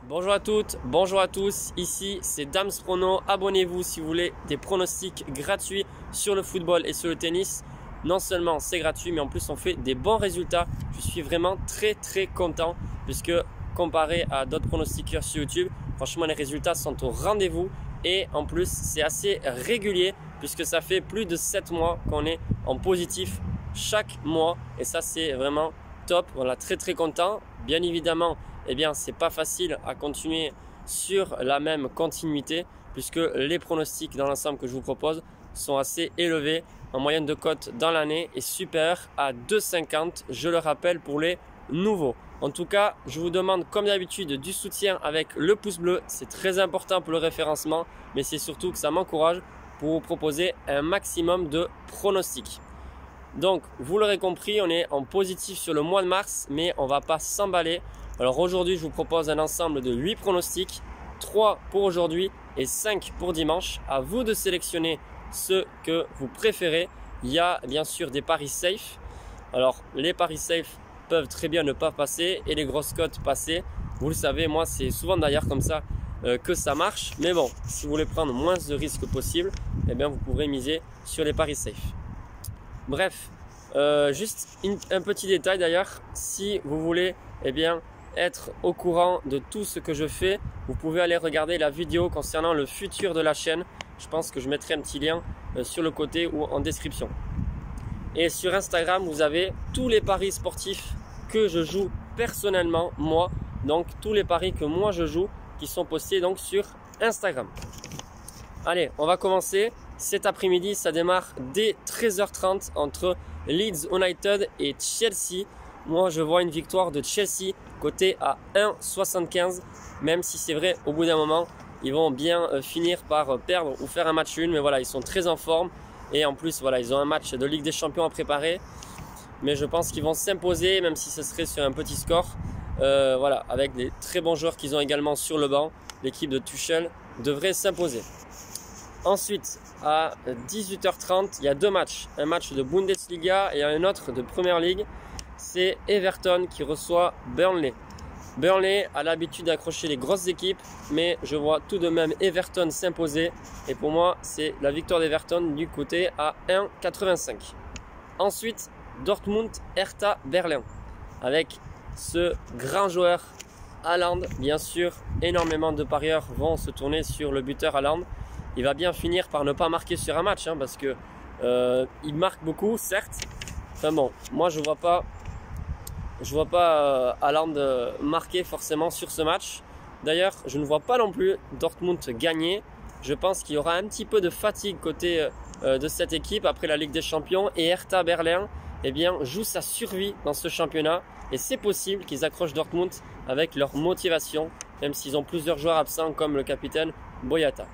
Bonjour à toutes, bonjour à tous, ici c'est Dams Prono, abonnez-vous si vous voulez des pronostics gratuits sur le football et sur le tennis. Non seulement c'est gratuit mais en plus on fait des bons résultats. Je suis vraiment très content puisque comparé à d'autres pronostiqueurs sur YouTube, franchement les résultats sont au rendez-vous et en plus c'est assez régulier puisque ça fait plus de 7 mois qu'on est en positif chaque mois et ça c'est vraiment top. Voilà, très content. Bien évidemment, c'est pas facile à continuer sur la même continuité puisque les pronostics dans l'ensemble que je vous propose sont assez élevés. En moyenne de cote dans l'année est supérieure à 2,50. Je le rappelle pour les nouveaux. En tout cas, je vous demande comme d'habitude du soutien avec le pouce bleu. C'est très important pour le référencement, mais c'est surtout que ça m'encourage pour vous proposer un maximum de pronostics. Donc, vous l'aurez compris, on est en positif sur le mois de mars, mais on ne va pas s'emballer. Alors aujourd'hui, je vous propose un ensemble de 8 pronostics, 3 pour aujourd'hui et 5 pour dimanche. À vous de sélectionner ceux que vous préférez. Il y a bien sûr des paris safe. Alors, les paris safe peuvent très bien ne pas passer et les grosses cotes passer. Vous le savez, moi, c'est souvent d'ailleurs comme ça que ça marche. Mais bon, si vous voulez prendre moins de risques possible, vous pourrez miser sur les paris safe. Bref, juste un petit détail d'ailleurs, si vous voulez être au courant de tout ce que je fais, vous pouvez aller regarder la vidéo concernant le futur de la chaîne. Je pense que je mettrai un petit lien sur le côté ou en description. Et sur Instagram, vous avez tous les paris sportifs que je joue personnellement, moi. Donc tous les paris que moi je joue qui sont postés donc sur Instagram. Allez, on va commencer. Cet après-midi, ça démarre dès 13h30 entre Leeds United et Chelsea. Moi, je vois une victoire de Chelsea côté à 1,75. Même si c'est vrai, au bout d'un moment, ils vont bien finir par perdre ou faire un match nul. Mais voilà, ils sont très en forme. Et en plus, voilà, ils ont un match de Ligue des Champions à préparer. Mais je pense qu'ils vont s'imposer, même si ce serait sur un petit score. Voilà, avec des très bons joueurs qu'ils ont également sur le banc. L'équipe de Tuchel devrait s'imposer. Ensuite, à 18h30, il y a deux matchs. Un match de Bundesliga et un autre de Premier League. C'est Everton qui reçoit Burnley. Burnley a l'habitude d'accrocher les grosses équipes, mais je vois tout de même Everton s'imposer. Et pour moi, c'est la victoire d'Everton du côté à 1,85. Ensuite, Dortmund Hertha Berlin. Avec ce grand joueur Haaland, bien sûr, énormément de parieurs vont se tourner sur le buteur Haaland. Il va bien finir par ne pas marquer sur un match parce que il marque beaucoup, certes. Enfin bon, moi je vois pas Haaland marquer forcément sur ce match. D'ailleurs, je ne vois pas non plus Dortmund gagner. Je pense qu'il y aura un petit peu de fatigue côté de cette équipe après la Ligue des Champions et Hertha Berlin joue sa survie dans ce championnat et c'est possible qu'ils accrochent Dortmund avec leur motivation, même s'ils ont plusieurs joueurs absents comme le capitaine Boyata.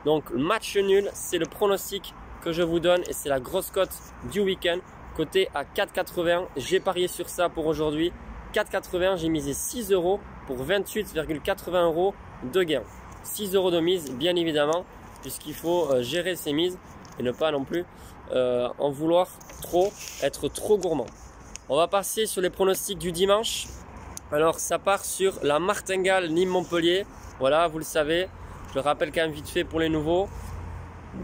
Donc match nul, c'est le pronostic que je vous donne et c'est la grosse cote du week-end, côté à 4,80. J'ai parié sur ça pour aujourd'hui. 4,80, j'ai misé 6 € pour 28,80 € de gain. 6 € de mise, bien évidemment, puisqu'il faut gérer ses mises et ne pas non plus en vouloir trop, être trop gourmand. On va passer sur les pronostics du dimanche. Alors ça part sur la Martingale Nîmes-Montpellier. Voilà, vous le savez. Je le rappelle quand même vite fait pour les nouveaux.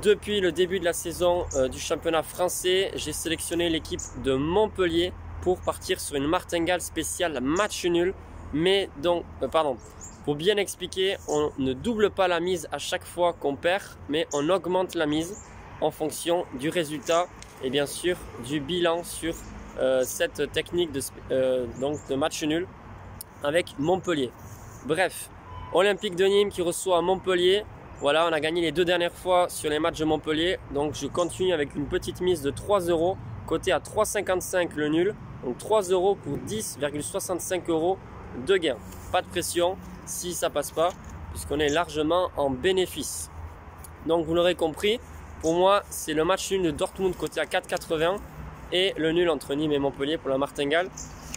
Depuis le début de la saison du championnat français, j'ai sélectionné l'équipe de Montpellier pour partir sur une martingale spéciale match nul. Mais donc, pour bien expliquer, on ne double pas la mise à chaque fois qu'on perd, mais on augmente la mise en fonction du résultat et bien sûr du bilan sur cette technique de match nul avec Montpellier. Bref. Olympique de Nîmes qui reçoit Montpellier. Voilà, on a gagné les deux dernières fois sur les matchs de Montpellier. Donc je continue avec une petite mise de 3 €, côté à 3,55 le nul. Donc 3 € pour 10,65 € de gain. Pas de pression si ça passe pas, puisqu'on est largement en bénéfice. Donc vous l'aurez compris, pour moi c'est le match nul de Dortmund côté à 4,80 et le nul entre Nîmes et Montpellier pour la Martingale.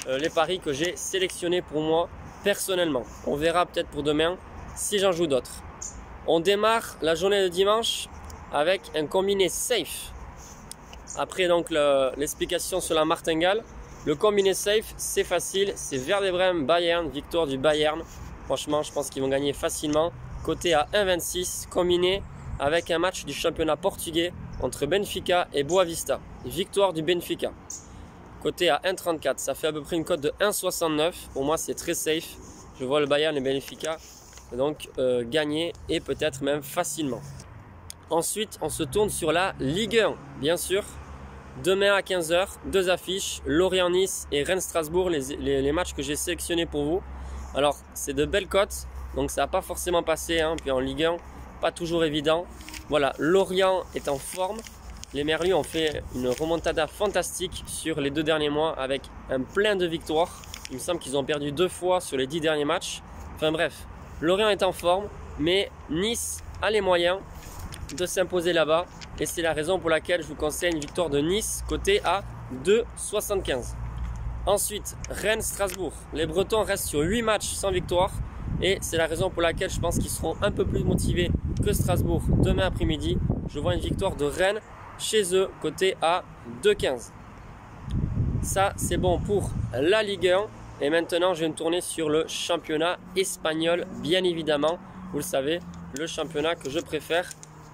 Les paris que j'ai sélectionnés pour moi personnellement. On verra peut-être pour demain si j'en joue d'autres. On démarre la journée de dimanche avec un combiné safe. Après donc l'explication sur la Martingale, le combiné safe c'est facile, c'est Werder Bremen Bayern, victoire du Bayern. Franchement, je pense qu'ils vont gagner facilement. Côté à 1,26, combiné avec un match du championnat portugais entre Benfica et Boavista. Victoire du Benfica. Côté à 1,34, ça fait à peu près une cote de 1,69. Pour moi, c'est très safe. Je vois le Bayern et Benfica donc gagner et peut-être même facilement. Ensuite, on se tourne sur la Ligue 1, bien sûr. Demain à 15 h, deux affiches, Lorient-Nice et Rennes-Strasbourg, les matchs que j'ai sélectionnés pour vous. Alors, c'est de belles cotes, donc ça n'a pas forcément passé. Puis en Ligue 1, pas toujours évident. Voilà, Lorient est en forme. Les Merlus ont fait une remontada fantastique sur les 2 derniers mois avec un plein de victoires. Il me semble qu'ils ont perdu 2 fois sur les 10 derniers matchs. Enfin bref, Lorient est en forme, mais Nice a les moyens de s'imposer là-bas. Et c'est la raison pour laquelle je vous conseille une victoire de Nice côté à 2,75. Ensuite, Rennes-Strasbourg. Les Bretons restent sur 8 matchs sans victoire. Et c'est la raison pour laquelle je pense qu'ils seront un peu plus motivés que Strasbourg demain après-midi. Je vois une victoire de Rennes chez eux, côté à 2,15. Ça, c'est bon pour la Ligue 1. Et maintenant, je vais me tourner sur le championnat espagnol, bien évidemment. Vous le savez, le championnat que je préfère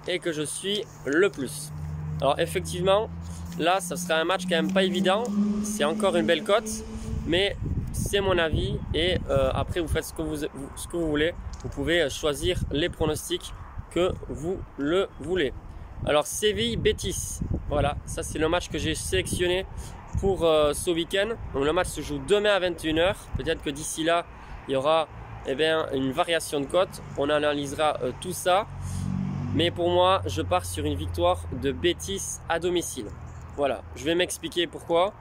et que je suis le plus. Alors effectivement, là, ça sera un match quand même pas évident. C'est encore une belle cote, mais c'est mon avis. Et après, vous faites ce que vous voulez. Vous pouvez choisir les pronostics que vous le voulez. Alors Séville-Betis, voilà, ça c'est le match que j'ai sélectionné pour ce week-end. Donc le match se joue demain à 21 h. Peut-être que d'ici là, il y aura une variation de cote. On analysera tout ça. Mais pour moi, je pars sur une victoire de Betis à domicile. Voilà, je vais m'expliquer pourquoi.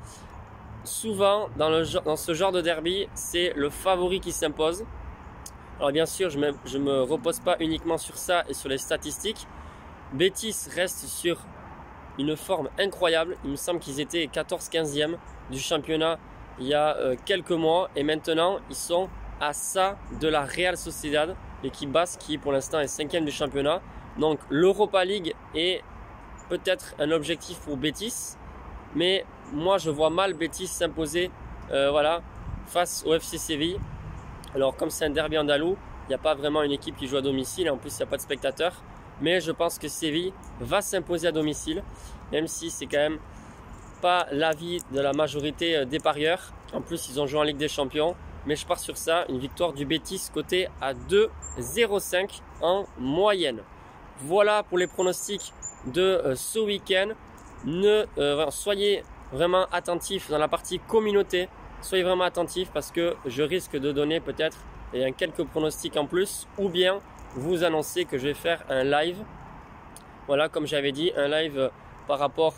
Souvent, dans ce genre de derby, c'est le favori qui s'impose. Alors bien sûr, je me repose pas uniquement sur ça et sur les statistiques. Betis reste sur une forme incroyable. Il me semble qu'ils étaient 14-15e du championnat il y a quelques mois. Et maintenant, ils sont à ça de la Real Sociedad, l'équipe basque qui pour l'instant est 5e du championnat. Donc l'Europa League est peut-être un objectif pour Betis. Mais moi, je vois mal Betis s'imposer voilà, face au FC Séville. Alors comme c'est un derby andalou, il n'y a pas vraiment une équipe qui joue à domicile. En plus, il n'y a pas de spectateurs. Mais je pense que Séville va s'imposer à domicile, même si c'est quand même pas l'avis de la majorité des parieurs. En plus, ils ont joué en Ligue des Champions. Mais je pars sur ça, une victoire du Betis côté à 2,05 en moyenne. Voilà pour les pronostics de ce week-end. Soyez vraiment attentifs dans la partie communauté. Soyez vraiment attentifs parce que je risque de donner peut-être quelques pronostics en plus, ou bien vous annoncer que je vais faire un live. Voilà, comme j'avais dit, un live par rapport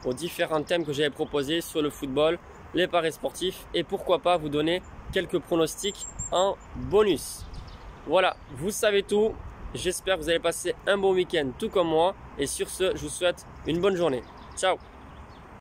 aux différents thèmes que j'avais proposés sur le football, les paris sportifs, et pourquoi pas vous donner quelques pronostics en bonus. Voilà, vous savez tout. J'espère que vous allez passer un bon week-end tout comme moi. Et sur ce, je vous souhaite une bonne journée. Ciao!